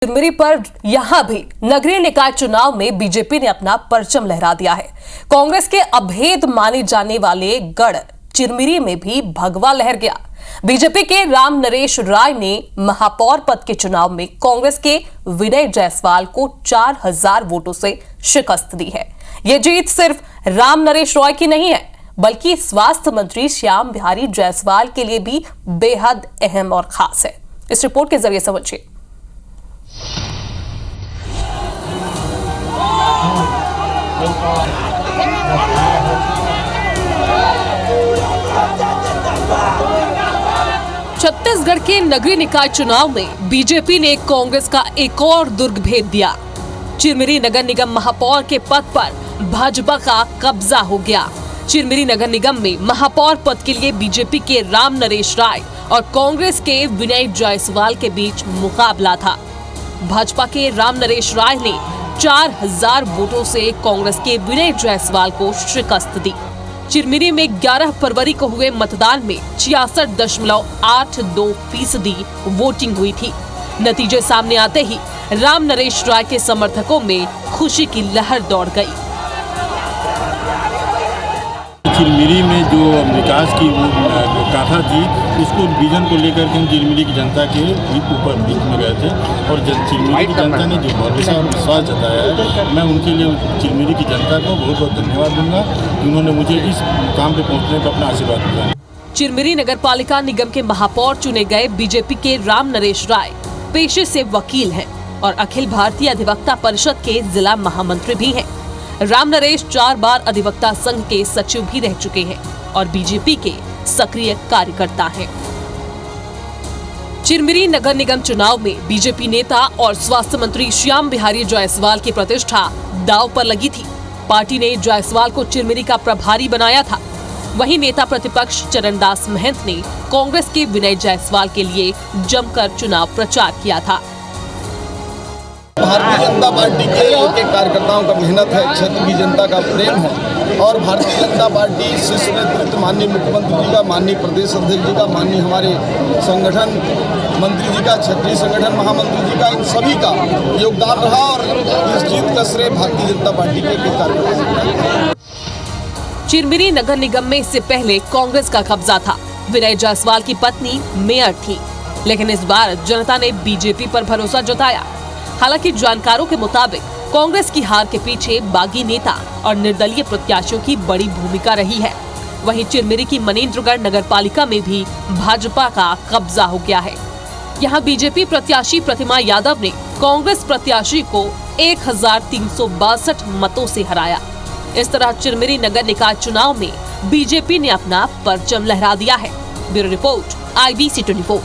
चिरमिरी पर यहां भी नगरीय निकाय चुनाव में बीजेपी ने अपना परचम लहरा दिया है। कांग्रेस के अभेद माने जाने वाले गढ़ चिरमिरी में भी भगवा लहर गया। बीजेपी के राम नरेश राय ने महापौर पद के चुनाव में कांग्रेस के विनय जायसवाल को 4000 वोटों से शिकस्त दी है। यह जीत सिर्फ राम नरेश राय की नहीं है, बल्कि स्वास्थ्य मंत्री श्याम बिहारी जायसवाल के लिए भी बेहद अहम और खास है। इस रिपोर्ट के जरिए समझिए। छत्तीसगढ़ के नगरीय निकाय चुनाव में बीजेपी ने कांग्रेस का एक और दुर्ग भेद दिया। चिरमिरी नगर निगम महापौर के पद पर भाजपा का कब्जा हो गया। चिरमिरी नगर निगम में महापौर पद के लिए बीजेपी के राम नरेश राय और कांग्रेस के विनय जायसवाल के बीच मुकाबला था। भाजपा के राम नरेश राय ने 4000 वोटों से कांग्रेस के विनय जायसवाल को शिकस्त दी। चिरमिरी में 11 फरवरी को हुए मतदान में 66.82% वोटिंग हुई थी। नतीजे सामने आते ही राम नरेश राय के समर्थकों में खुशी की लहर दौड़ गई। चिरमिरी में जो विकास की गाथा थी, उसको विजन को लेकर के हम चिरमिरी की जनता के ऊपर बीच में गए थे और चिरमिरी की जनता ने जो भरोसा और विश्वास जताया है, मैं उनके लिए चिरमिरी की जनता को बहुत बहुत धन्यवाद दूंगा कि उन्होंने मुझे इस मुकाम पे पहुंचने का अपना आशीर्वाद दिया। चिरमिरी नगर पालिका निगम के महापौर चुने गए बीजेपी के राम नरेश राय पेशे से वकील हैं और अखिल भारतीय अधिवक्ता परिषद के जिला महामंत्री भी हैं। राम नरेश 4 बार अधिवक्ता संघ के सचिव भी रह चुके हैं और बीजेपी के सक्रिय कार्यकर्ता हैं। चिरमिरी नगर निगम चुनाव में बीजेपी नेता और स्वास्थ्य मंत्री श्याम बिहारी जायसवाल की प्रतिष्ठा दांव पर लगी थी। पार्टी ने जायसवाल को चिरमिरी का प्रभारी बनाया था। वहीं नेता प्रतिपक्ष चरणदास महंत ने कांग्रेस के विनय जायसवाल के लिए जमकर चुनाव प्रचार किया था। भारतीय जनता पार्टी के एक कार्यकर्ताओं का मेहनत है, क्षेत्र की जनता का प्रेम है और भारतीय जनता पार्टी शीर्ष नेतृत्व माननीय मुख्यमंत्री जी का, माननीय प्रदेश अध्यक्ष जी का, माननीय हमारे संगठन मंत्री जी का, क्षेत्रीय संगठन महामंत्री जी का, इन सभी का योगदान रहा और इस जीत का श्रेय भारतीय जनता पार्टी के कार्यकर्ता। चिरमिरी नगर निगम में इससे पहले कांग्रेस का कब्जा था। विनय जायसवाल की पत्नी मेयर थी, लेकिन इस बार जनता ने बीजेपी पर भरोसा जताया। हालांकि जानकारों के मुताबिक कांग्रेस की हार के पीछे बागी नेता और निर्दलीय प्रत्याशियों की बड़ी भूमिका रही है। वहीं चिरमिरी की मनेन्द्रगढ़ नगर पालिका में भी भाजपा का कब्जा हो गया है। यहां बीजेपी प्रत्याशी प्रतिमा यादव ने कांग्रेस प्रत्याशी को 1362 मतों से हराया। इस तरह चिरमिरी नगर निकाय चुनाव में बीजेपी ने अपना परचम लहरा दिया है। Bureau report IBC 24।